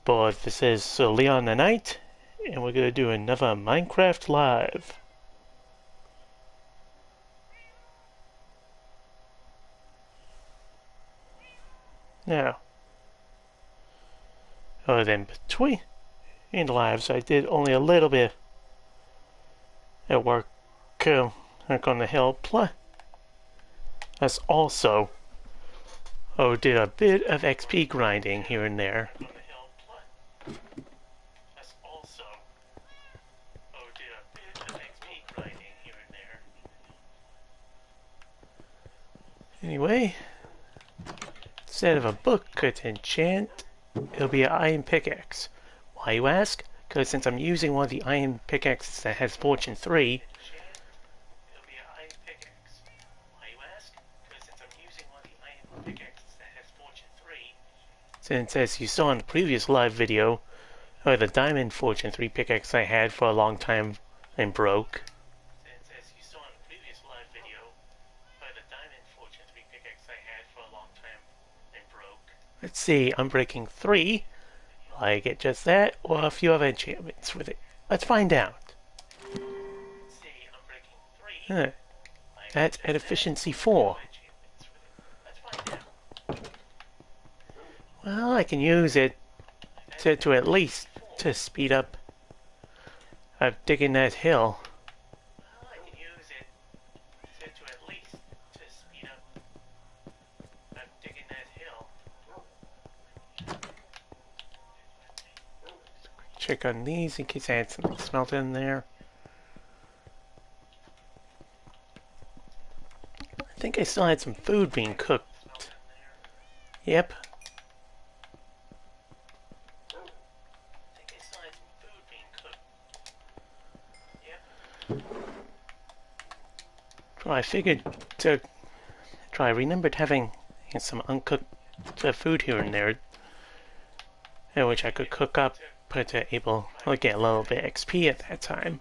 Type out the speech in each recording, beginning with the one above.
But this is Leon the Knight, and we're gonna do another Minecraft Live. Now, other than between lives, I did only a little bit at work, work on the hill. Plus, also, did a bit of XP grinding here and there. Anyway, instead of a book to enchant, it'll be an iron pickaxe. Why, you ask? Because since I'm using one of the iron pickaxes that has Fortune 3, since as you saw in the previous live video, the diamond Fortune 3 pickaxe I had for a long time and broke. Let's see, I'm breaking 3. Will I get just that, or a few other enchantments with it? Let's find out. Huh. That's at efficiency 4. Well, I can use it to at least to speed up digging that hill. Check on these in case I had something smelted in there. I think I still had some food being cooked. Yep. So I figured to try. I remembered having some uncooked food here and there, which I could cook up, but able to get a little bit XP at that time.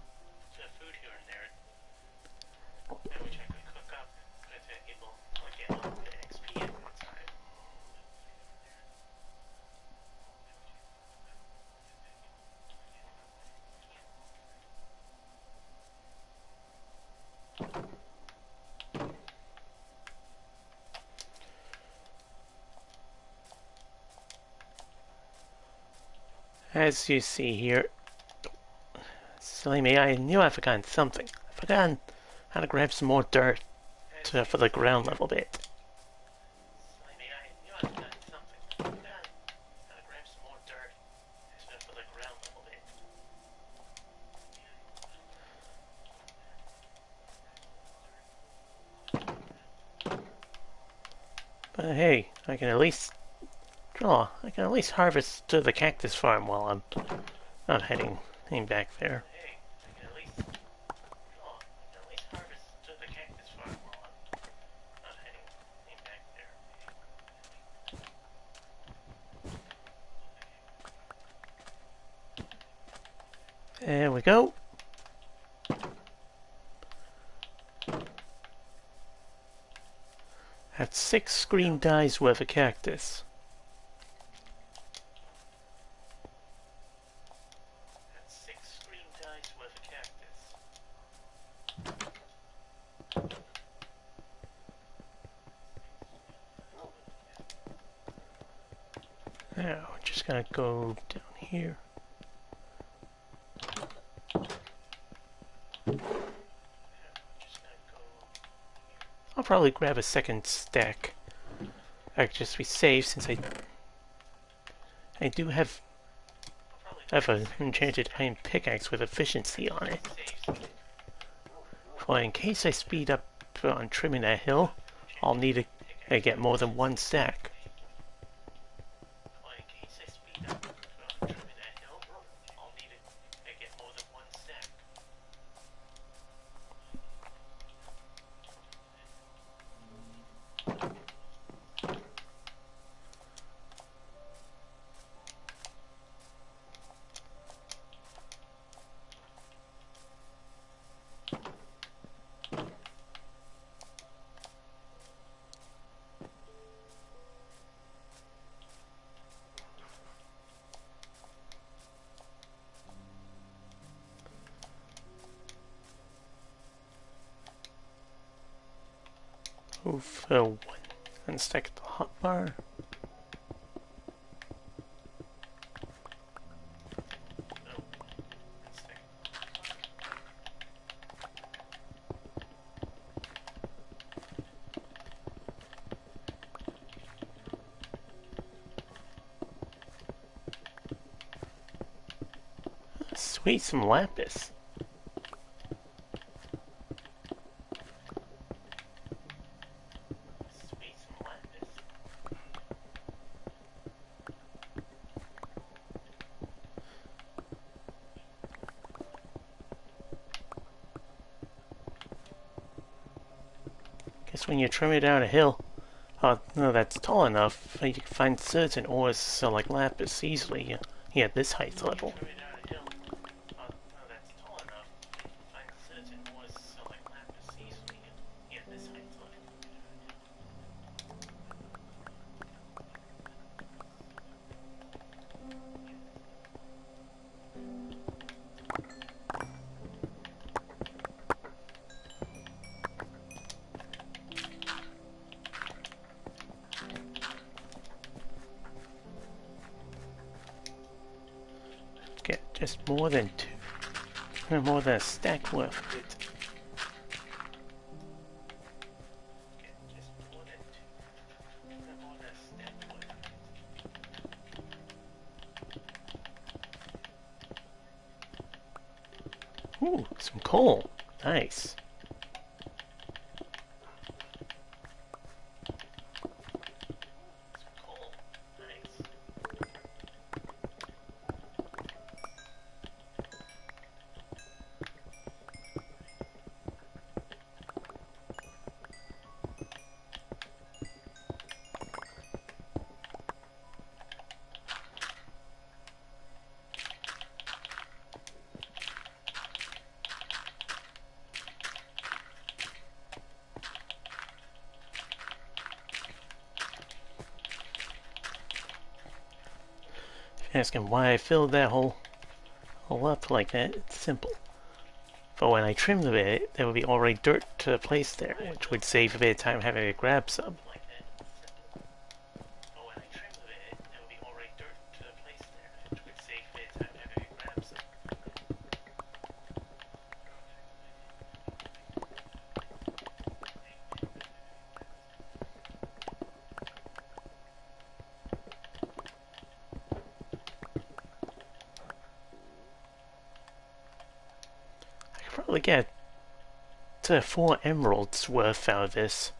As you see here, silly me, I knew I forgot something. I forgot how to grab some more dirt for the ground level bit. But hey, I can at least harvest to the cactus farm while I'm not heading back there. There we go. That's 6 screen dies worth of cactus. Now, we're just gonna go down here. I'll probably grab a second stack. I could just be safe since I do have an enchanted iron pickaxe with efficiency on it. Well, in case I speed up on trimming that hill, I'll need to get more than 1 stack. Move one stack at the hotbar. Sweet, some lapis. Guess when you trim it down a hill, oh no, that's tall enough. You can find certain ores so like lapis easily. Yeah, at this height level. Get just more than more than a stack worth of it. Ooh, some coal. Nice. Asking why I filled that hole up like that, it's simple. But when I trim the bit, there would be already dirt to place there, which would save a bit of time having to grab some. Probably get 4 emeralds worth out of this.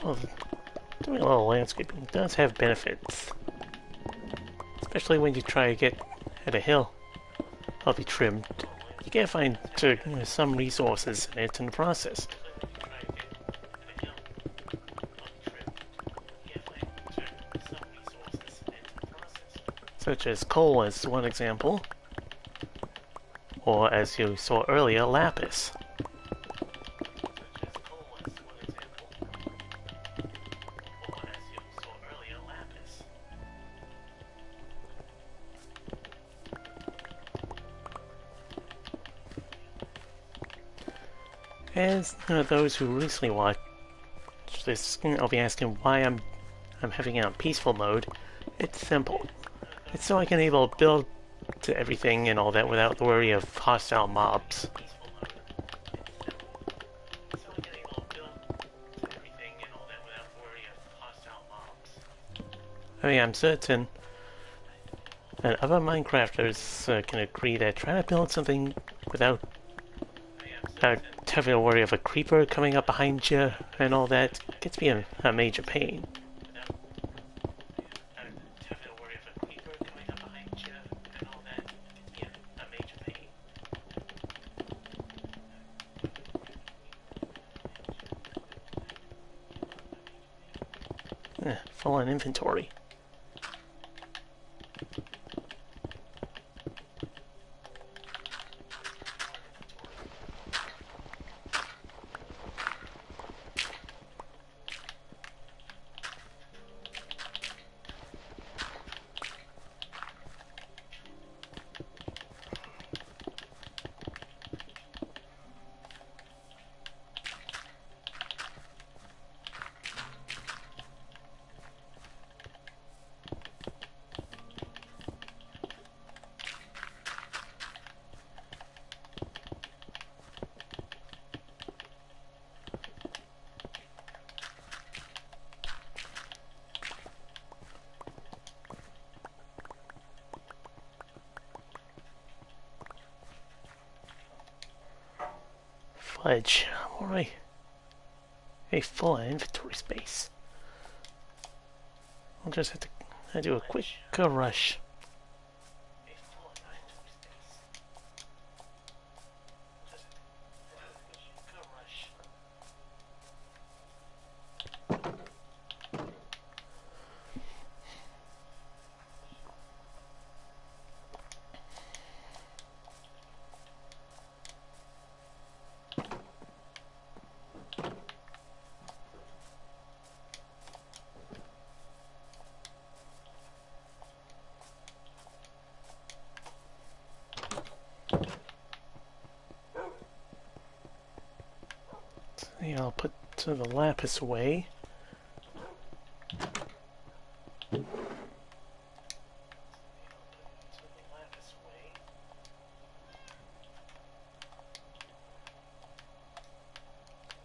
Well, doing a little landscaping does have benefits. Especially when you try to get at a hill. I'll be trimmed. You gotta find some resources in it in the process. Such as coal as one example. Or as you saw earlier, lapis. As those who recently watched this, I'll be asking why I'm having it on peaceful mode. It's simple. It's so I can able to build to everything and all that without the worry of hostile mobs. I mean, I'm certain that other Minecrafters can agree that trying to build something without having to worry of a creeper coming up behind you and all that gets me a major pain. Full on inventory. Fudge. Alright. A full inventory space. I'll just have to do a quick rush. I'll put the lapis away.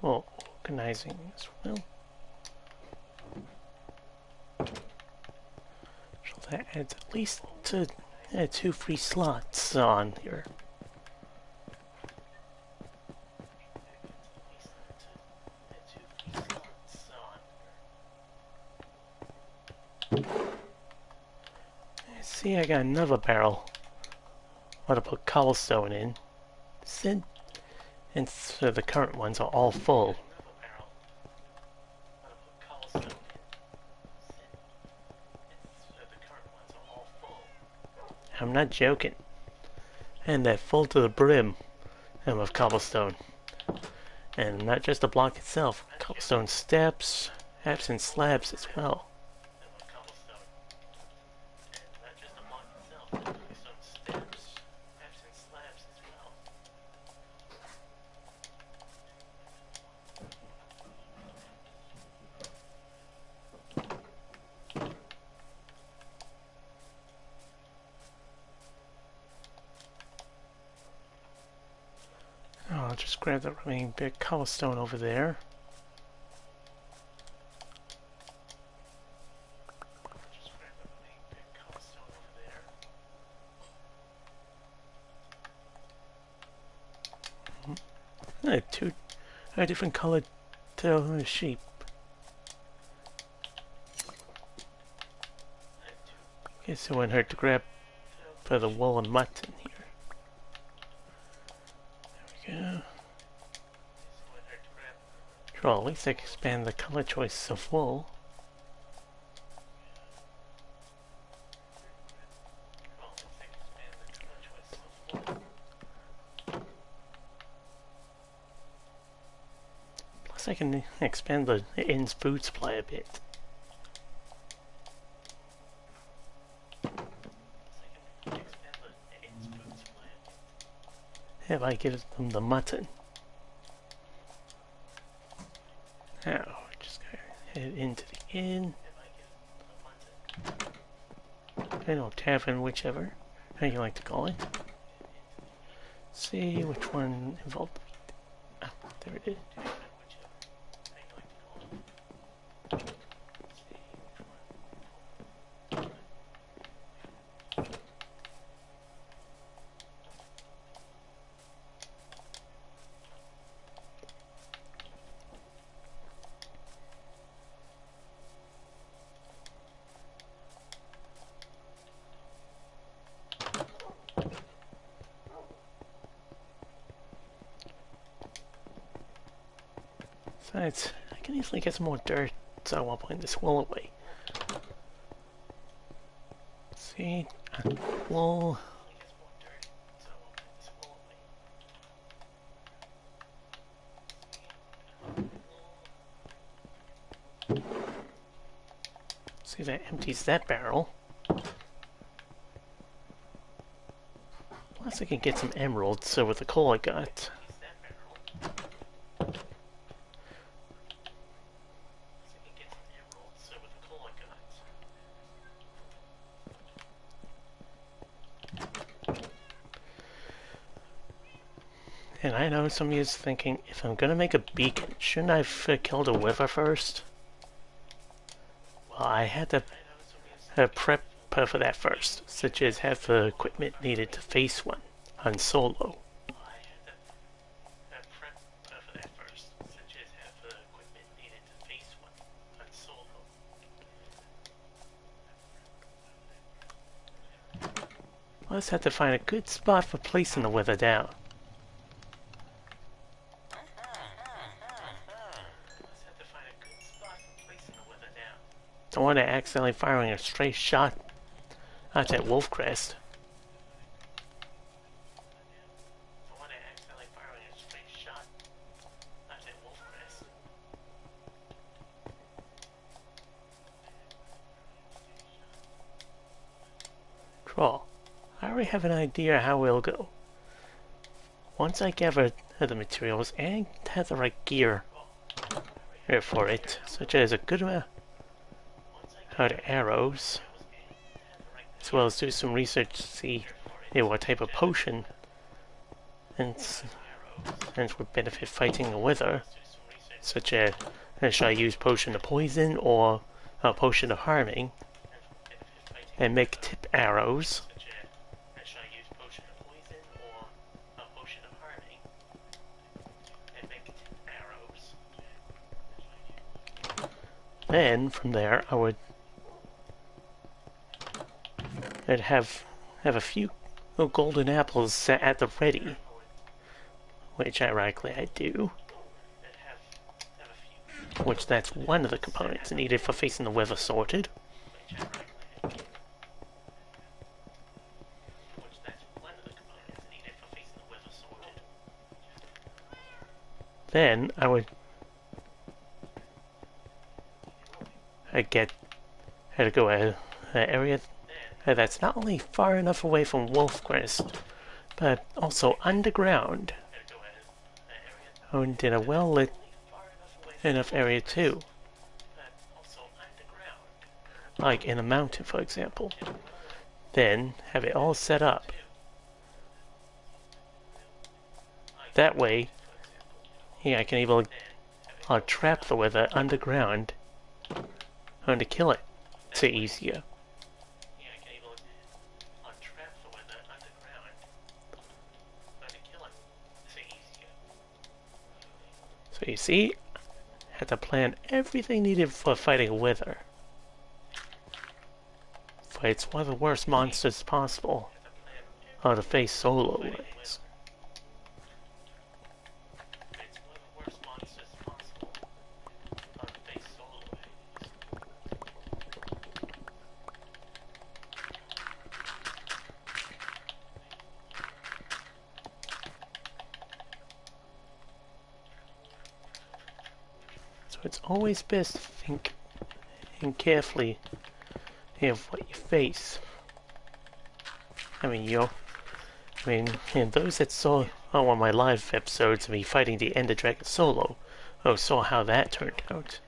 Well, organizing as well. So that adds at least 2 free slots on here. See, I got another barrel. I want to put cobblestone in. And so the current ones are all full. I'm not joking. And they're full to the brim of cobblestone. And not just the block itself, cobblestone steps, absent slabs as well. I'll just grab the remaining big cobblestone over there. Two different colored sheep. Okay, so I want her to grab for the wool and mutton here. There we go. Sure, at least I can expand the color choice of wool. Plus I can expand the inn's food supply a bit. If I give them the mutton. Now, just go head into the inn. Inn or tavern, whichever, how you like to call it. See which one involved. Ah, there it is. Besides, I can easily get some more dirt, so I won't put this wool away. See, wool. See, that empties that barrel. Plus I can get some emeralds, so with the coal I got. And I know some of you is thinking, if I'm gonna make a beacon, shouldn't I have killed a wither first? Well, I had to prep for that first, such as have the equipment needed to face one on solo. Plus, had to find a good spot for placing the wither down. Don't want to accidentally firing a stray shot at that wolf crest. Troll, I already have an idea how it'll go. Once I gather the materials and have the right gear for it, such as a good amount of arrows, as well as do some research to see what type of potion and would benefit fighting a wither, such as should I use potion of poison or potion of harming, and make tip arrows. Then from there I'd have a few golden apples set at the ready, which ironically I do. Which that's one of the components needed for facing the wither sorted. Then I had to go an area that's not only far enough away from Wolfcrest, but also underground, and in a well-lit enough area too, like in a mountain, for example. Then have it all set up. That way, I can even trap the wither underground and to kill it. It's easier. So you see, I had to plan everything needed for fighting a wither. but it's one of the worst monsters possible to face solo-wise. So it's always best to think and carefully of what you face. I mean, and those that saw one of my live episodes of me fighting the Ender Dragon solo, saw how that turned out.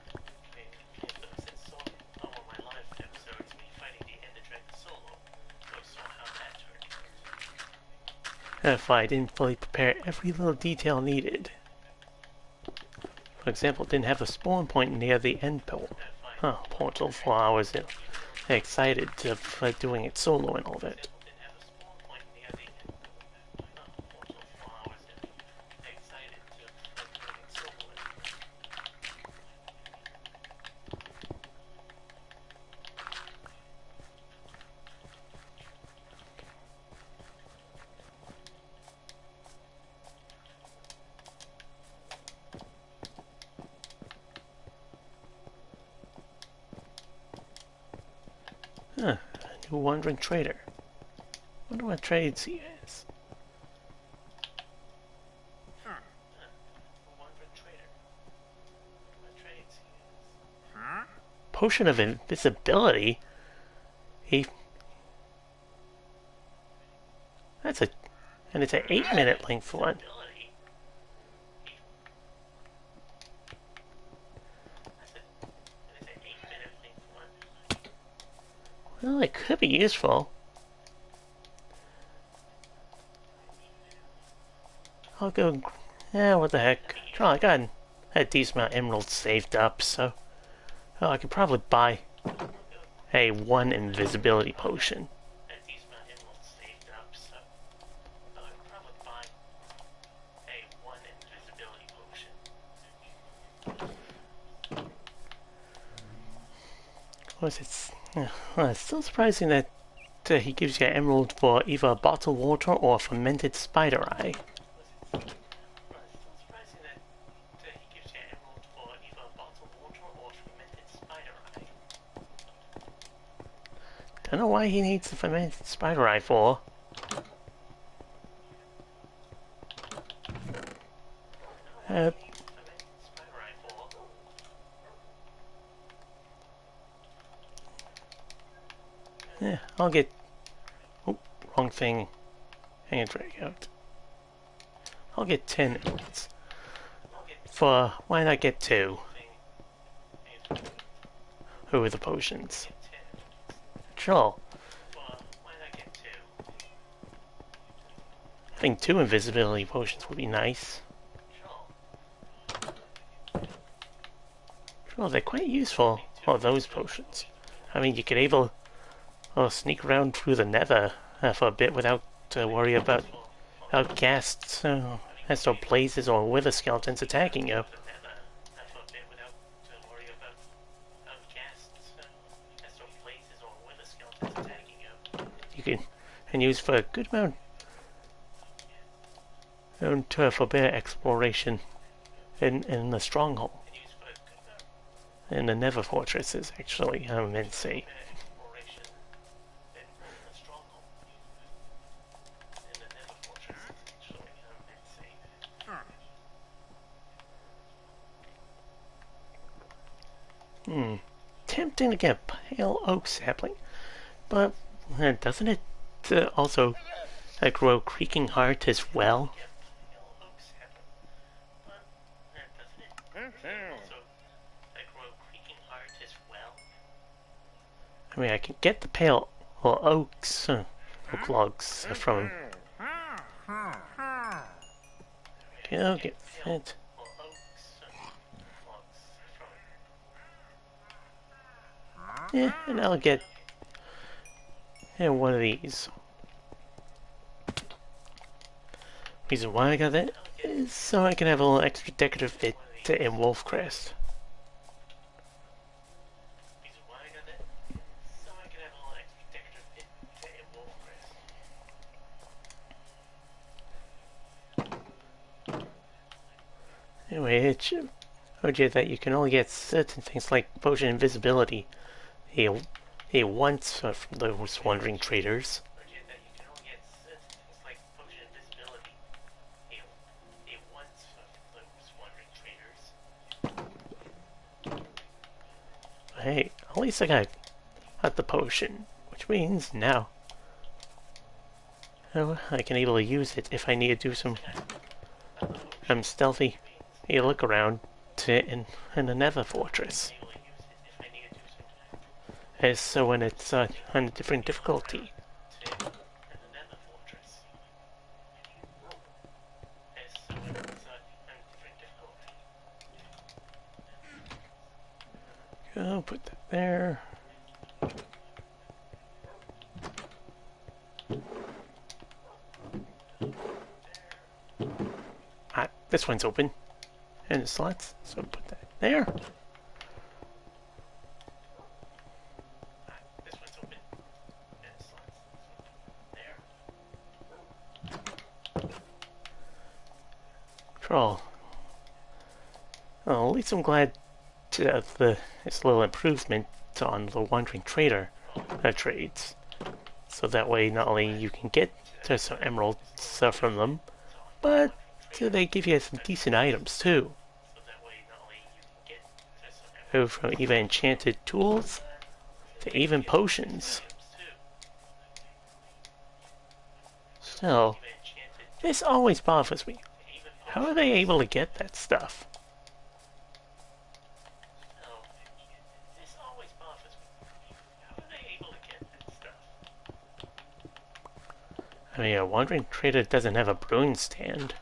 If I didn't fully prepare every little detail needed. For example, didn't have a spawn point near the end portal for hours. Excited to doing it solo and all that. Huh, a new wandering trader. Wonder what trades he has. Potion of invisibility? And it's an 8-minute length one. Well, it could be useful. I'll go... Yeah, what the heck. Oh, I got a decent amount of emeralds saved up, so... Oh, I could probably buy a 1 invisibility potion. Of course, it's still surprising that he gives you an emerald for either bottled water or fermented spider eye. Don't know why he needs the fermented spider eye for. Yeah, I'll get... Oh, wrong thing. Hang on, drag out. I'll get 10 emeralds. For... Why not get 2? Who are the potions? Sure. I think 2 invisibility potions would be nice. Sure, they're quite useful. Oh, those potions. I mean, you could sneak around through the nether for a bit without worry about outcasts, or blazes or wither skeletons attacking you. You can use for a good amount for better exploration in the stronghold. In the nether fortresses, actually, I meant to say. Tempting to get a pale oak sapling, but doesn't it also grow creaking heart as well? I mean, I can get the pale oak logs from... I'll get that. Yeah, and I'll get one of these. Reason why I got that is so I can have a little extra decorative bit in Wolfcrest. Anyway, it showed you that you can only get certain things like potion invisibility a once from those wandering traders. Hey, at least I got the potion, which means now I can able to use it if I need to do some stealthy look around in the Nether Fortress. As so when it's on a different difficulty. Go put that there. Ah, this one's open. And the slots, so put that there. This one's open. And the slots, there. Troll. Well, at least I'm glad this little improvement on the Wandering Trader trades. So that way not only you can get some emeralds from them, but they give you some decent items too. From even enchanted tools to even potions. Still, this always bothers me. How are they able to get that stuff? I mean, a Wandering Trader doesn't have a brewing stand.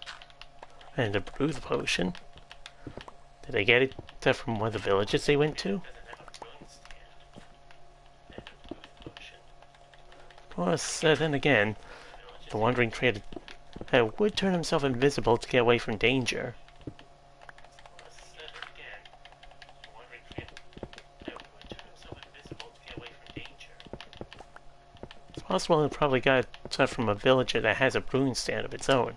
And to brew the potion. Did they get it from one of the villages they went to? Of course, then again, the Wandering Trader would turn himself invisible to get away from danger. It's possible it probably got it from a villager that has a brewing stand of its own.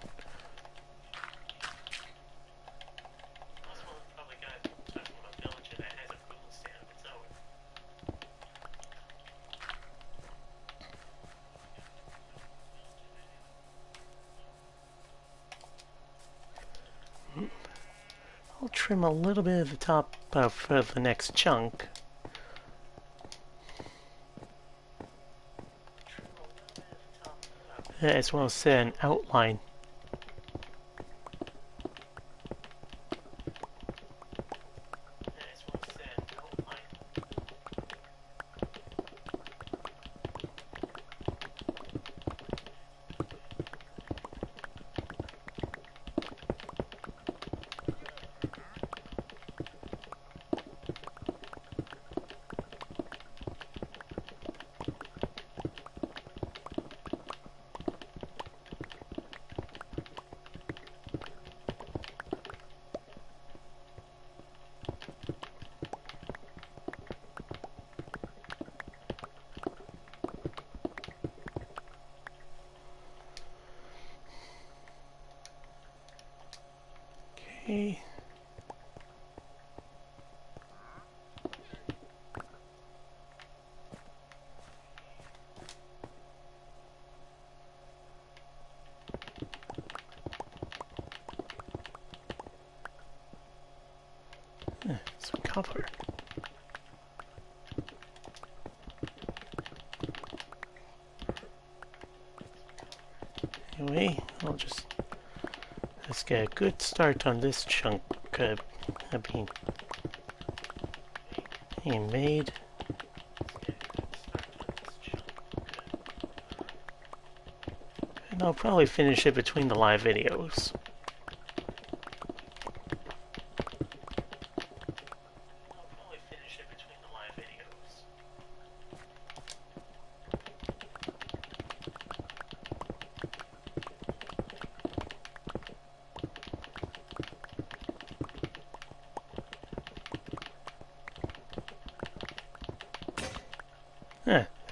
I'll trim a little bit of the top for the next chunk. As well as an outline. Okay. Some copper. Anyway, let's get a good start on this chunk being made. And I'll probably finish it between the live videos.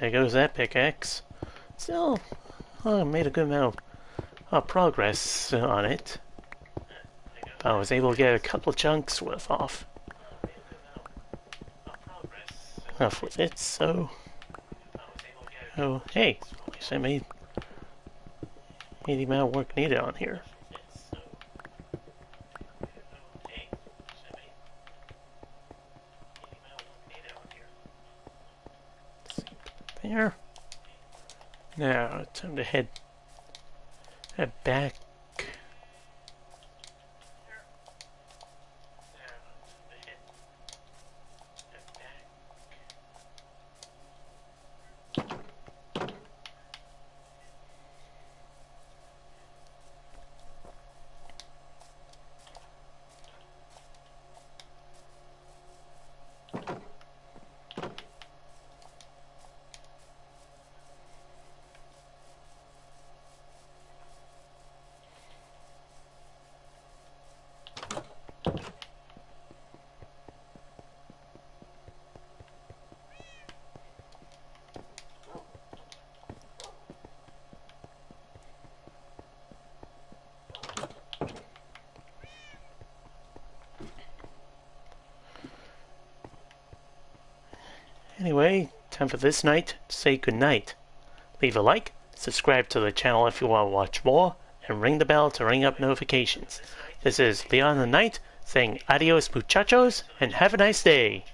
There goes that pickaxe. Still, I made a good amount of progress on it. But I was able to get a couple chunks worth off. Enough with it, so... Oh, hey, at least I made the amount of work needed on here. There. Now, time to head back. Anyway, time for this night to say goodnight. Leave a like, subscribe to the channel if you want to watch more, and ring the bell to ring up notifications. This is Leon the Knight saying adios muchachos, and have a nice day.